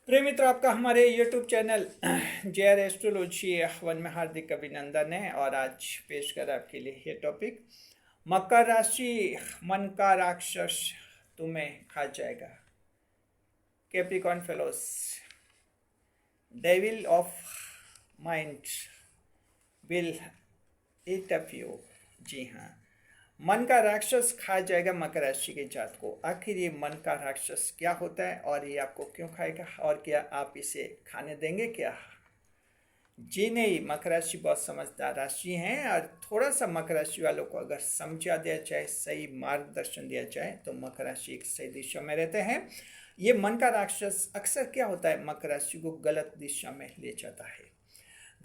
प्रिय मित्र, आपका हमारे YouTube channel JR astrology one में हार्दिक अभिनंदन है। और आज पेश कर आपके लिए ये टॉपिक, मकर राशि मन का राक्षस तुम्हें खा जाएगा। Capricorn fellows, devil of mind will eat up you. जी हाँ, मन का राक्षस खा जाएगा मकर राशि के जात को। आखिर ये मन का राक्षस क्या होता है और ये आपको क्यों खाएगा, और क्या आप इसे खाने देंगे क्या? जी नहीं, मकर राशि बहुत समझदार राशि है, और थोड़ा सा मकर राशि वालों को अगर समझा दिया जाए, सही मार्गदर्शन दिया जाए, तो मकर राशि एक सही दिशा में रहते हैं। ये मन का राक्षस अक्सर क्या होता है, मकर राशि को गलत दिशा में ले जाता है।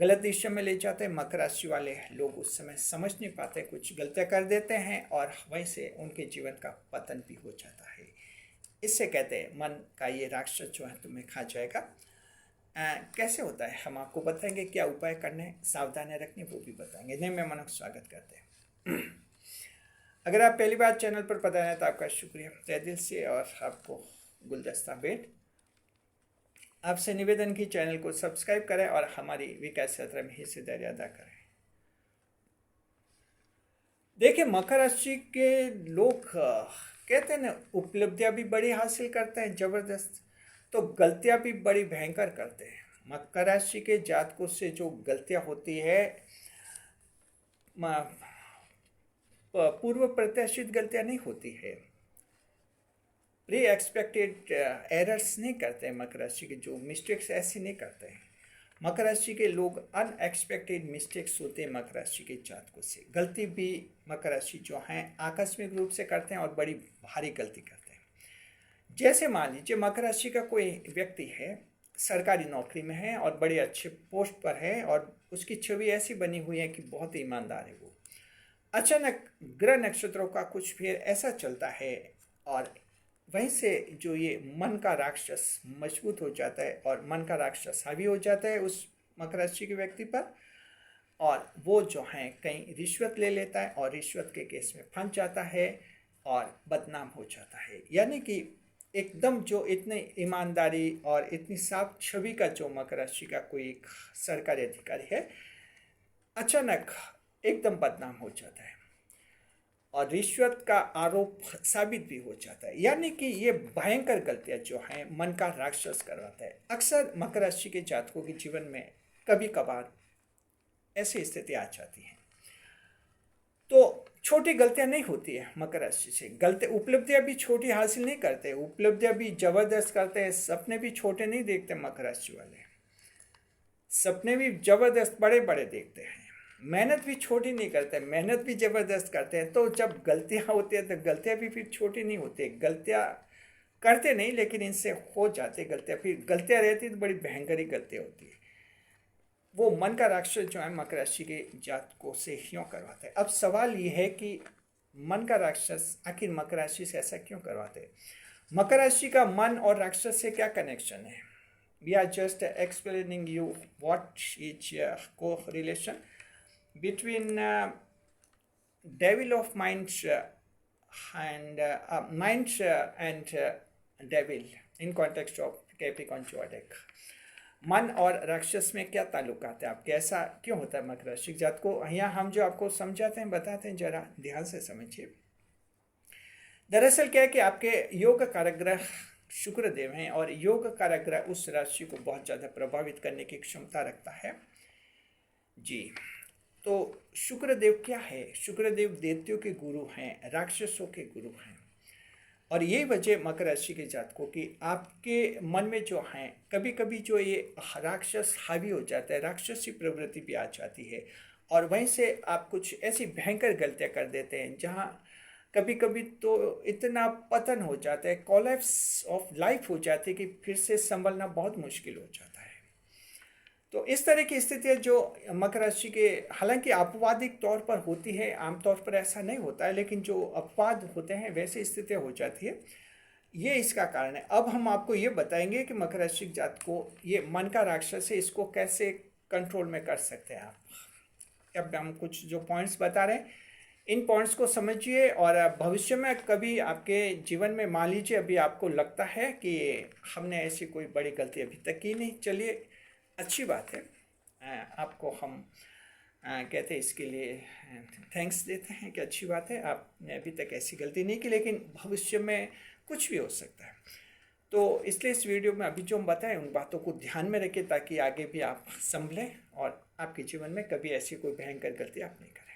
गलत दिशा में ले जाते हैं मकर राशि वाले लोग। उस समय समझ नहीं पाते, कुछ गलतियां कर देते हैं, और वहीं से उनके जीवन का पतन भी हो जाता है। इससे कहते हैं मन का ये राक्षस जो है तुम्हें खा जाएगा। कैसे होता है हम आपको बताएंगे, क्या उपाय करने, सावधानियां रखनी, वो भी बताएंगे। नहीं, मैं मन स्वागत करते हैं। अगर आप पहली बार चैनल पर पधारे हैं तो आपका शुक्रिया तहे दिल से, और आपको गुलदस्ता भेंट। आपसे निवेदन की चैनल को सब्सक्राइब करें और हमारी विकास यात्रा में हिस्सेदारी अदा करें। देखिए, मकर राशि के लोग कहते हैं ना, उपलब्धियां भी बड़ी हासिल करते हैं जबरदस्त, तो गलतियां भी बड़ी भयंकर करते हैं। मकर राशि के जातकों से जो गलतियां होती है, पूर्व प्रत्याशित गलतियां नहीं होती है, प्री एक्सपेक्टेड एरर्स नहीं करते हैं। मकर राशि के जो मिस्टेक्स ऐसी नहीं करते हैं। मकर राशि के लोग अनएक्सपेक्टेड मिस्टेक्स होते हैं। मकर राशि के जातकों से गलती भी मकर राशि जो हैं आकस्मिक रूप से करते हैं, और बड़ी भारी गलती करते हैं। जैसे मान लीजिए, मकर राशि का कोई व्यक्ति है, सरकारी नौकरी में है और बड़े अच्छे पोस्ट पर है, और उसकी छवि ऐसी बनी हुई है कि बहुत ईमानदार है वो। अचानक ग्रह नक्षत्रों का कुछ फेर ऐसा चलता है, और वहीं से जो ये मन का राक्षस मजबूत हो जाता है, और मन का राक्षस हावी हो जाता है उस मकर राशि के व्यक्ति पर, और वो जो है कहीं रिश्वत ले लेता है, और रिश्वत के केस में फंस जाता है और बदनाम हो जाता है। यानी कि एकदम जो इतनी ईमानदारी और इतनी साफ छवि का जो मकर राशि का कोई एक सरकारी अधिकारी है, अचानक एकदम बदनाम हो जाता है, और रिश्वत का आरोप साबित भी हो जाता है। यानी कि ये भयंकर गलतियां जो हैं मन का राक्षस करवाता है। अक्सर मकर राशि के जातकों के जीवन में कभी कभार ऐसी स्थिति आ जाती है। तो छोटी गलतियां नहीं होती है मकर राशि से। गलती उपलब्धियां भी छोटी हासिल नहीं करते, उपलब्धियां भी जबरदस्त करते हैं। सपने भी छोटे नहीं देखते मकर राशि वाले, सपने भी जबरदस्त बड़े बड़े देखते हैं। मेहनत भी छोटी नहीं करते, मेहनत भी ज़बरदस्त करते हैं। तो जब गलतियां होती हैं तो गलतियां भी फिर छोटी नहीं होती। गलतियां करते नहीं, लेकिन इनसे हो जाती गलतियां, फिर गलतियां रहती तो बड़ी भयंकरी गलतियां होती है। वो मन का राक्षस जो है मकर राशि के जातकों से क्यों करवाते हैं। अब सवाल ये है कि मन का राक्षस आखिर मकर राशि से ऐसा क्यों करवाते हैं। मकर राशि का मन और राक्षस से क्या कनेक्शन है? We are just explaining you what is को relation between devil of minds and devil in context of Capricorn zodiac। मन और राक्षस में क्या ताल्लुकात है आपके, ऐसा क्यों होता है मकर राशि जात को? यहाँ हम जो आपको समझाते हैं, बताते हैं, जरा ध्यान से समझिए। दरअसल क्या है कि आपके योग कारक ग्रह शुक्र देव हैं, और योग कारक ग्रह उस राशि को बहुत ज़्यादा प्रभावित करने की क्षमता रखता है। जी, तो शुक्रदेव क्या है? शुक्रदेव देवताओं के गुरु हैं, राक्षसों के गुरु हैं। और यही वजह मकर राशि के जातकों की आपके मन में जो है कभी कभी जो ये राक्षस हावी हो जाता है, राक्षसी प्रवृत्ति भी आ जाती है, और वहीं से आप कुछ ऐसी भयंकर गलतियां कर देते हैं जहां कभी कभी तो इतना पतन हो जाता है, कोलैप्स ऑफ लाइफ हो जाती है, कि फिर से संभलना बहुत मुश्किल हो जाता है। तो इस तरह की स्थितियाँ जो मकर राशि के, हालांकि अपवादिक तौर पर होती है, आमतौर पर ऐसा नहीं होता है, लेकिन जो अपवाद होते हैं वैसी स्थितियाँ हो जाती है। ये इसका कारण है। अब हम आपको ये बताएंगे कि मकर राशि जात को ये मन का राक्षस है, इसको कैसे कंट्रोल में कर सकते हैं आप। अब हम कुछ जो पॉइंट्स बता रहे हैं, इन पॉइंट्स को समझिए और भविष्य में कभी आपके जीवन में मान लीजिए अभी आपको लगता है कि हमने ऐसी कोई बड़ी गलती अभी तक की नहीं, चलिए अच्छी बात है। आपको हम कहते हैं इसके लिए थैंक्स देते हैं कि अच्छी बात है, आपने अभी तक ऐसी गलती नहीं की, लेकिन भविष्य में कुछ भी हो सकता है। तो इसलिए इस वीडियो में अभी जो हम बताएं उन बातों को ध्यान में रखें ताकि आगे भी आप संभलें और आपके जीवन में कभी ऐसी कोई भयंकर गलती आप नहीं करें।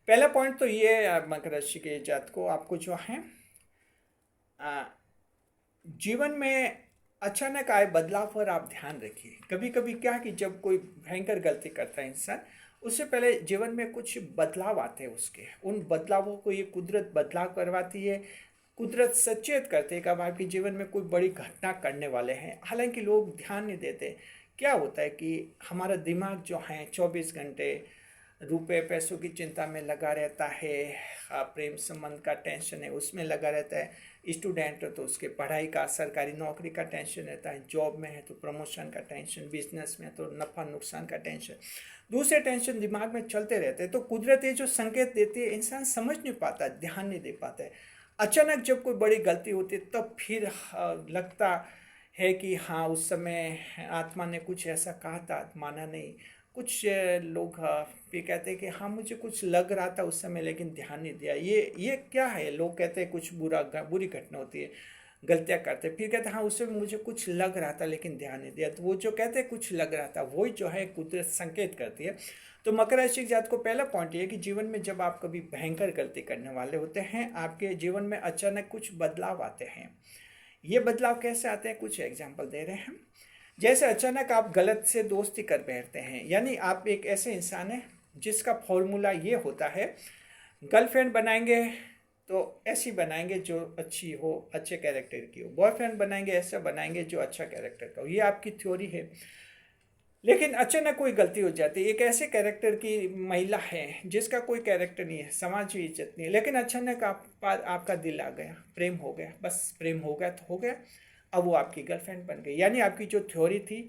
पहला पॉइंट तो ये है मकर राशि के जात को, आपको जो है जीवन में अचानक आए बदलाव पर आप ध्यान रखिए। कभी कभी क्या कि जब कोई भयंकर गलती करता है इंसान, उससे पहले जीवन में कुछ बदलाव आते हैं उसके, उन बदलावों को ये कुदरत बदलाव करवाती है। कुदरत सचेत करते हैं कि अब आपके जीवन में कोई बड़ी घटना करने वाले हैं, हालांकि लोग ध्यान नहीं देते। क्या होता है कि हमारा दिमाग जो है 24 घंटे रुपए पैसों की चिंता में लगा रहता है, प्रेम संबंध का टेंशन है उसमें लगा रहता है, स्टूडेंट हो तो उसके पढ़ाई का, सरकारी नौकरी का टेंशन रहता है, जॉब में है तो प्रमोशन का टेंशन, बिजनेस में तो नफ़ा नुकसान का टेंशन, दूसरे टेंशन दिमाग में चलते रहते हैं। तो कुदरत ये जो संकेत देती है इंसान समझ नहीं पाता, ध्यान नहीं दे पाता है। अचानक जब कोई बड़ी गलती होती है तब फिर लगता है कि हाँ उस समय आत्मा ने कुछ ऐसा कहा था, माना नहीं। कुछ लोग भी कहते हैं कि हाँ मुझे कुछ लग रहा था उस समय लेकिन ध्यान नहीं दिया। ये क्या है, लोग कहते हैं कुछ बुरी घटना होती है, गलतियाँ करते हैं, फिर कहते हैं हाँ उस समय मुझे कुछ लग रहा था लेकिन ध्यान नहीं दिया। तो वो जो कहते हैं कुछ लग रहा था वही जो है कुदरत संकेत करती है। तो मकर राशि के जात को पहला पॉइंट ये है कि जीवन में जब आप कभी भयंकर गलती करने वाले होते हैं, आपके जीवन में अचानक कुछ बदलाव आते हैं। ये बदलाव कैसे आते हैं, कुछ एग्जाम्पल दे रहे हैं। जैसे अचानक आप गलत से दोस्ती कर बैठते हैं, यानी आप एक ऐसे इंसान हैं जिसका फॉर्मूला ये होता है, गर्लफ्रेंड बनाएंगे तो ऐसी बनाएंगे जो अच्छी हो, अच्छे कैरेक्टर की हो, बॉयफ्रेंड बनाएंगे ऐसा बनाएंगे जो अच्छा कैरेक्टर का हो, ये आपकी थ्योरी है। लेकिन अचानक कोई गलती हो जाती है, एक ऐसे कैरेक्टर की महिला है जिसका कोई कैरेक्टर नहीं है, समाज की इज्जत नहीं है, लेकिन अचानक आपका दिल आ गया, प्रेम हो गया, बस प्रेम हो गया तो हो गया, अब वो आपकी गर्लफ्रेंड बन गई। यानी आपकी जो थ्योरी थी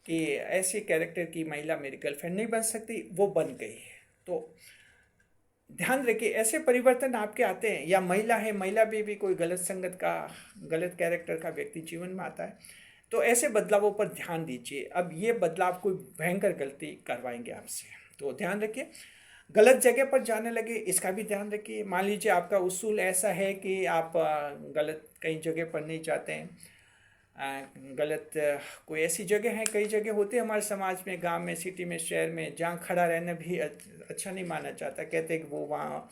कि ऐसे कैरेक्टर की महिला मेरी गर्लफ्रेंड नहीं बन सकती, वो बन गई। तो ध्यान रखिए ऐसे परिवर्तन आपके आते हैं। या महिला है, महिला भी कोई गलत संगत का, गलत कैरेक्टर का व्यक्ति जीवन में आता है, तो ऐसे बदलावों पर ध्यान दीजिए। अब ये बदलाव कोई भयंकर गलती करवाएंगे आपसे, तो ध्यान रखिए। गलत जगह पर जाने लगे इसका भी ध्यान रखिए। मान लीजिए आपका उसूल ऐसा है कि आप गलत कई जगह पर नहीं जाते हैं, गलत कोई ऐसी जगह है, कई जगह होती है हमारे समाज में, गांव में, सिटी में, शहर में, जहाँ खड़ा रहना भी अच्छा नहीं माना जाता। कहते हैं कि वो वहाँ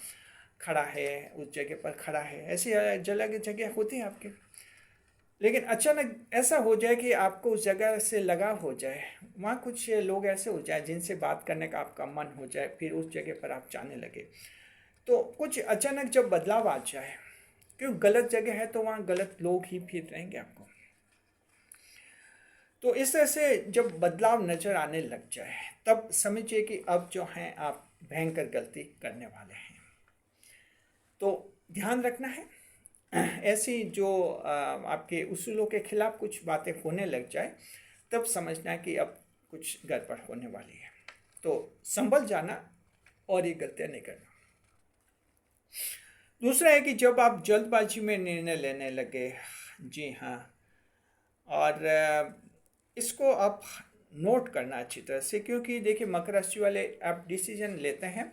खड़ा है, उस जगह पर खड़ा है, ऐसी जगह होती है आपके। लेकिन अचानक ऐसा हो जाए कि आपको उस जगह से लगाव हो जाए, वहाँ कुछ लोग ऐसे हो जाए जिनसे बात करने का आपका मन हो जाए, फिर उस जगह पर आप जाने लगे। तो कुछ अचानक जब बदलाव आ जाए, क्यों गलत जगह है तो वहाँ गलत लोग ही फिर रहेंगे आपको। तो इस तरह से जब बदलाव नज़र आने लग जाए तब समझिए कि अब जो हैं आप भयंकर गलती करने वाले हैं। तो ध्यान रखना है ऐसी जो आपके उसूलों के खिलाफ कुछ बातें होने लग जाए तब समझना है कि अब कुछ गड़बड़ होने वाली है। तो संभल जाना और ये गलतियाँ नहीं करना। दूसरा है कि जब आप जल्दबाजी में निर्णय लेने लगे, जी हाँ, और इसको आप नोट करना अच्छी तरह से, क्योंकि देखिए मकर राशि वाले आप डिसीजन लेते हैं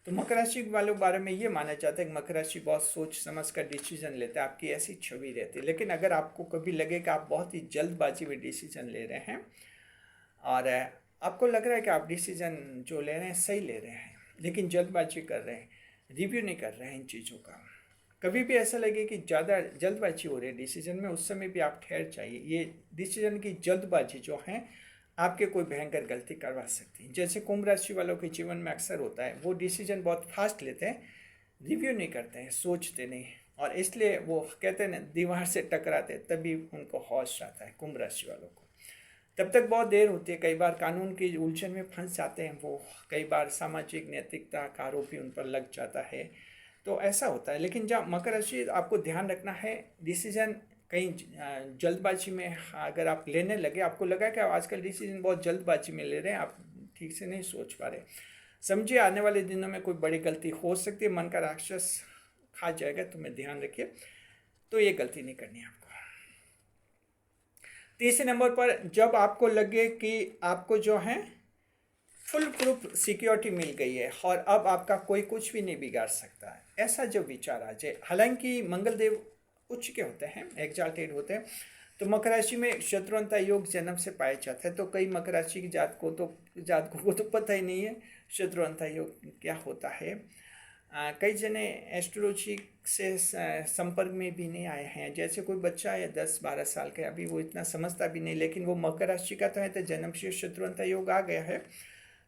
तो मकर राशि वालों के बारे में ये माना जाता है कि मकर राशि बहुत सोच समझ कर डिसीजन लेता है, आपकी ऐसी छवि रहती है। लेकिन अगर आपको कभी लगे कि आप बहुत ही जल्दबाजी में डिसीजन ले रहे हैं और आपको लग रहा है कि आप डिसीजन जो ले रहे हैं सही ले रहे हैं, लेकिन जल्दबाजी कर रहे हैं, रिव्यू नहीं कर रहे हैं इन चीज़ों का, कभी भी ऐसा लगे कि ज़्यादा जल्दबाजी हो रही है डिसीजन में, उस समय भी आप ठहर चाहिए। ये डिसीजन की जल्दबाजी जो है आपके कोई भयंकर गलती करवा सकती है। जैसे कुंभ राशि वालों के जीवन में अक्सर होता है, वो डिसीजन बहुत फास्ट लेते हैं, रिव्यू नहीं करते हैं, सोचते नहीं, और इसलिए वो कहते हैं ना दीवार से टकराते, तभी उनको होश आता है कुंभ राशि वालों को। तब तक बहुत देर होती है, कई बार कानून की उलझन में फंस जाते हैं वो, कई बार सामाजिक नैतिकता का आरोप भी उन पर लग जाता है, तो ऐसा होता है। लेकिन जब मकर राशि, आपको ध्यान रखना है डिसीजन कहीं जल्दबाजी में अगर आप लेने लगे, आपको लगा कि आजकल डिसीजन बहुत जल्दबाजी में ले रहे हैं, आप ठीक से नहीं सोच पा रहे, समझिए आने वाले दिनों में कोई बड़ी गलती हो सकती है, मन का राक्षस खा जाएगा, तुम्हें ध्यान रखिए। तो ये गलती नहीं करनी है आपको। तीसरे नंबर पर, जब आपको लगे कि आपको जो है फुल प्रूफ सिक्योरिटी मिल गई है और अब आपका कोई कुछ भी नहीं बिगाड़ सकता है, ऐसा जब विचार आ जाए। हालांकि मंगल देव उच्च के होते हैं, एग्जाल्टेड होते हैं, तो मकर राशि में शत्रुअंता योग जन्म से पाया जाता है। तो कई मकर राशि की जातकों को तो पता ही नहीं है शत्रुअंता योग क्या होता है। कई जने एस्ट्रोलॉजी से संपर्क में भी नहीं आए हैं। जैसे कोई बच्चा है 10-12 साल का, अभी वो इतना समझता भी नहीं, लेकिन वो मकर राशि का तो है, तो जन्म से शत्रुअंता योग आ गया है।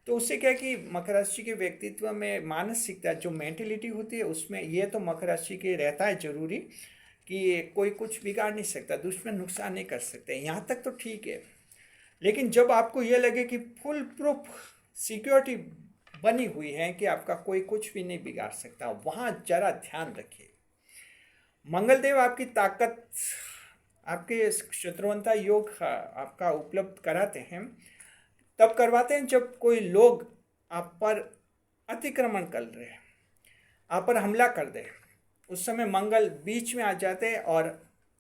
तो उससे क्या कि मकर राशि के व्यक्तित्व में मानसिकता जो मेंटेलिटी होती है उसमें ये तो मकर राशि के रहता है जरूरी कि कोई कुछ बिगाड़ नहीं सकता, दुश्मन नुकसान नहीं कर सकते, यहाँ तक तो ठीक है। लेकिन जब आपको ये लगे कि फुल प्रूफ सिक्योरिटी बनी हुई है कि आपका कोई कुछ भी नहीं बिगाड़ सकता, वहाँ जरा ध्यान रखिए। मंगलदेव आपकी ताकत, आपके शत्रुअंता योग आपका उपलब्ध कराते हैं, तब करवाते हैं जब कोई लोग आप पर अतिक्रमण कर रहे हैं, आप पर हमला कर दे। उस समय मंगल बीच में आ जाते हैं और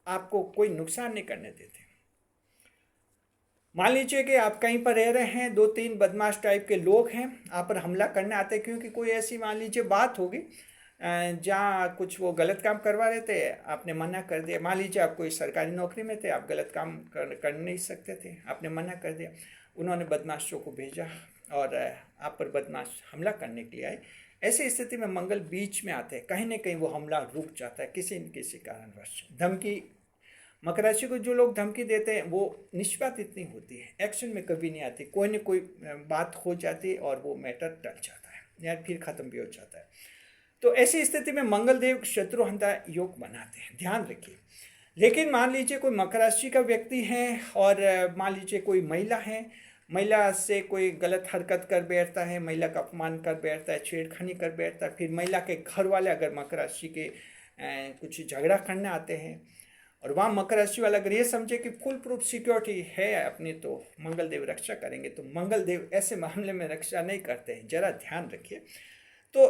आपको कोई नुकसान नहीं करने देते। मान लीजिए कि आप कहीं पर रह रहे हैं, 2-3 बदमाश टाइप के लोग हैं, आप पर हमला करने आते हैं, क्योंकि कोई ऐसी मान लीजिए बात होगी जहाँ कुछ वो गलत काम करवा रहे थे, आपने मना कर दिया। मान लीजिए आप कोई सरकारी नौकरी में थे, आप गलत काम कर नहीं सकते थे, आपने मना कर दिया, उन्होंने बदमाशों को भेजा और आप पर बदमाश हमला करने के लिए आए। ऐसी स्थिति में मंगल बीच में आते हैं, कहीं ना कहीं वो हमला रुक जाता है किसी न किसी कारणवश। धमकी, मकर राशि को जो लोग धमकी देते हैं वो निष्पात इतनी होती है, एक्शन में कभी नहीं आती, कोई न कोई बात हो जाती है और वो मैटर टल जाता है या फिर ख़त्म भी हो जाता है। तो ऐसी स्थिति में मंगलदेव शत्रुहंता योग बनाते हैं, ध्यान रखिए। लेकिन मान लीजिए कोई मकर राशि का व्यक्ति है और मान लीजिए कोई महिला है, महिला से कोई गलत हरकत कर बैठता है, महिला का अपमान कर बैठता है, छेड़खानी कर बैठता है, फिर महिला के घर वाले अगर मकर राशि के कुछ झगड़ा करने आते हैं और वहाँ मकर राशि वाला अगर ये समझे कि फुल प्रूफ सिक्योरिटी है अपनी, तो मंगलदेव रक्षा करेंगे। तो मंगलदेव ऐसे मामले में रक्षा नहीं करते हैं, जरा ध्यान रखिए। तो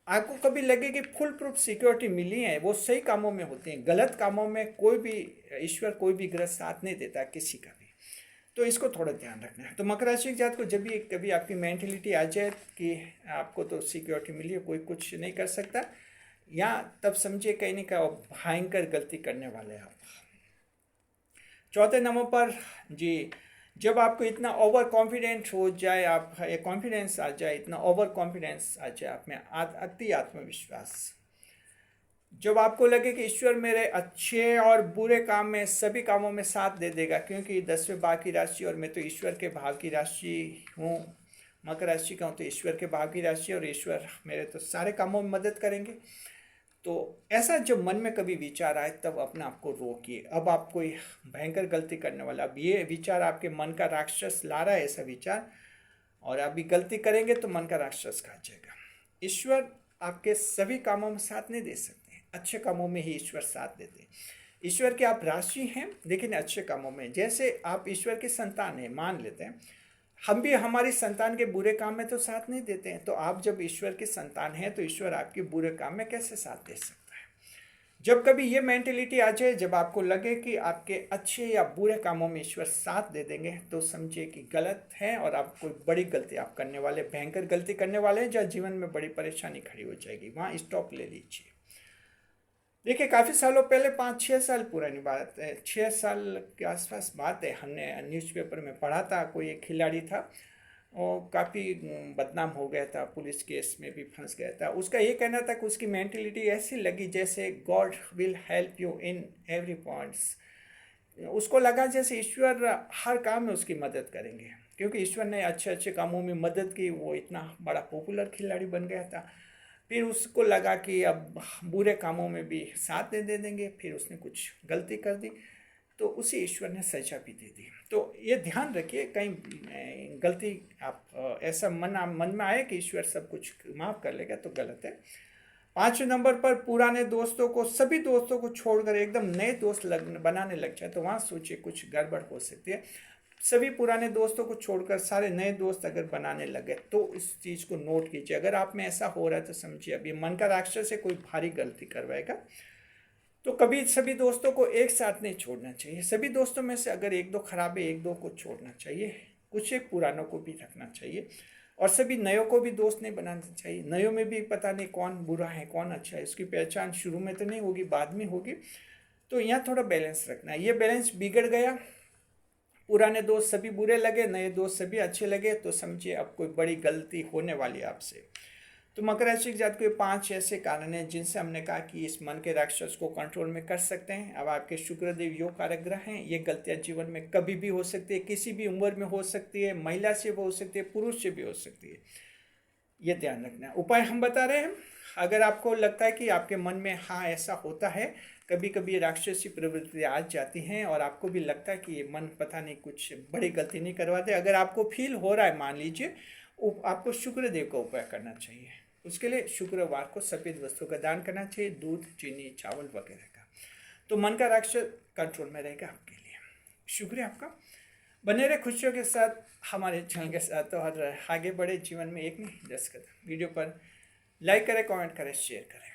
आपको कभी लगे कि फुल प्रूफ सिक्योरिटी मिली है, वो सही कामों में होती हैं, गलत कामों में कोई भी ईश्वर कोई भी ग्रह साथ नहीं देता किसी का भी, तो इसको थोड़ा ध्यान रखना है। तो मकर राशि के जात को जब भी कभी आपकी मेंटेलिटी आ जाए कि आपको तो सिक्योरिटी मिली है, कोई कुछ नहीं कर सकता, या तब समझिए कहीं नहीं कहीं भयंकर गलती करने वाले आप। चौथे नंबर पर जी, जब आपको इतना ओवर कॉन्फिडेंट हो जाए, आप कॉन्फिडेंस आ जाए, इतना ओवर कॉन्फिडेंस आ जाए आप में, अति आत्मविश्वास, जब आपको लगे कि ईश्वर मेरे अच्छे और बुरे काम में सभी कामों में साथ दे देगा, क्योंकि 10वें भाव की राशि और मैं तो ईश्वर के भाव की राशि हूँ, मकर राशि का हूँ, तो ईश्वर के भाव की राशि और ईश्वर मेरे तो सारे कामों में मदद करेंगे। तो ऐसा जब मन में कभी विचार आए तब अपने आप को रोकिए। अब आप कोई भयंकर गलती करने वाला, अब ये विचार आपके मन का राक्षस ला रहा है ऐसा विचार, और अभी गलती करेंगे तो मन का राक्षस खा जाएगा। ईश्वर आपके सभी कामों में साथ नहीं दे सकते, अच्छे कामों में ही ईश्वर साथ देते हैं। ईश्वर के आप राशि हैं, लेकिन अच्छे कामों में, जैसे आप ईश्वर के संतान हैं मान लेते हैं, हम भी हमारी संतान के बुरे काम में तो साथ नहीं देते हैं, तो आप जब ईश्वर के संतान हैं तो ईश्वर आपके बुरे काम में कैसे साथ दे सकता है। जब कभी ये मेंटेलिटी आ जाए, जब आपको लगे कि आपके अच्छे या बुरे कामों में ईश्वर साथ दे देंगे, तो समझिए कि गलत है और आप कोई बड़ी गलती आप करने वाले, भयंकर गलती करने वाले हैं, जहाँ जीवन में बड़ी परेशानी खड़ी हो जाएगी, वहाँ स्टॉप ले लीजिए। देखिए काफ़ी सालों पहले, 5-6 साल पुरानी बात है, 6 साल के आसपास बात है, हमने न्यूज़पेपर में पढ़ा था, कोई एक खिलाड़ी था, वो काफ़ी बदनाम हो गया था, पुलिस केस में भी फंस गया था। उसका ये कहना था कि उसकी मेंटेलिटी ऐसी लगी जैसे God will help you in every points. उसको लगा जैसे ईश्वर हर काम में उसकी मदद करेंगे, क्योंकि ईश्वर ने अच्छे अच्छे कामों में मदद की, वो इतना बड़ा पॉपुलर खिलाड़ी बन गया था। फिर उसको लगा कि अब बुरे कामों में भी साथ दे देंगे, फिर उसने कुछ गलती कर दी तो उसे ईश्वर ने सजा भी दे दी। तो ये ध्यान रखिए, कहीं गलती आप ऐसा मन में आए कि ईश्वर सब कुछ माफ़ कर लेगा तो गलत है। 5वें नंबर पर, पुराने दोस्तों को, सभी दोस्तों को छोड़कर एकदम नए दोस्त बनाने लग जाए, तो वहाँ सोचिए कुछ गड़बड़ हो सकती है। सभी पुराने दोस्तों को छोड़कर सारे नए दोस्त अगर बनाने लगे तो इस चीज़ को नोट कीजिए। अगर आप में ऐसा हो रहा है तो समझिए अब ये मन का राक्षस से कोई भारी गलती करवाएगा। तो कभी सभी दोस्तों को एक साथ नहीं छोड़ना चाहिए। सभी दोस्तों में से अगर एक दो खराब है, एक दो को छोड़ना चाहिए, कुछ एक पुरानों को भी रखना चाहिए। और सभी नयों को भी दोस्त नहीं बनाना चाहिए। नयों में भी पता नहीं कौन बुरा है कौन अच्छा है, इसकी पहचान शुरू में तो नहीं होगी, बाद में होगी। तो यहाँ थोड़ा बैलेंस रखना है। ये बैलेंस बिगड़ गया, पुराने दोस्त सभी बुरे लगे, नए दोस्त सभी अच्छे लगे, तो समझिए अब कोई बड़ी गलती होने वाली है आपसे। तो मकर राशि के जात के 5 ऐसे कारण हैं जिनसे हमने कहा कि इस मन के राक्षस को कंट्रोल में कर सकते हैं। अब आपके शुक्रदेव योग कारक ग्रह हैं। ये गलतियां जीवन में कभी भी हो सकती है, किसी भी उम्र में हो सकती है, महिला से भी हो सकती है, पुरुष से भी हो सकती है। ये ध्यान रखना है। उपाय हम बता रहे हैं। अगर आपको लगता है कि आपके मन में हाँ ऐसा होता है, कभी कभी राक्षसी प्रवृत्ति आ जाती हैं और आपको भी लगता है कि ये मन पता नहीं कुछ बड़ी गलती नहीं करवाते, अगर आपको फील हो रहा है, मान लीजिए, आपको शुक्रदेव का उपाय करना चाहिए। उसके लिए शुक्रवार को सफ़ेद वस्तु का दान करना चाहिए, दूध, चीनी, चावल वगैरह का। तो मन का राक्षस कंट्रोल में रहेगा आपके लिए। शुक्रिया आपका। बने रहे खुशियों के साथ हमारे चैनल के साथ और आगे बढ़े जीवन में एक नहीं 10 कदम। वीडियो पर लाइक करें, कमेंट करें, शेयर करें।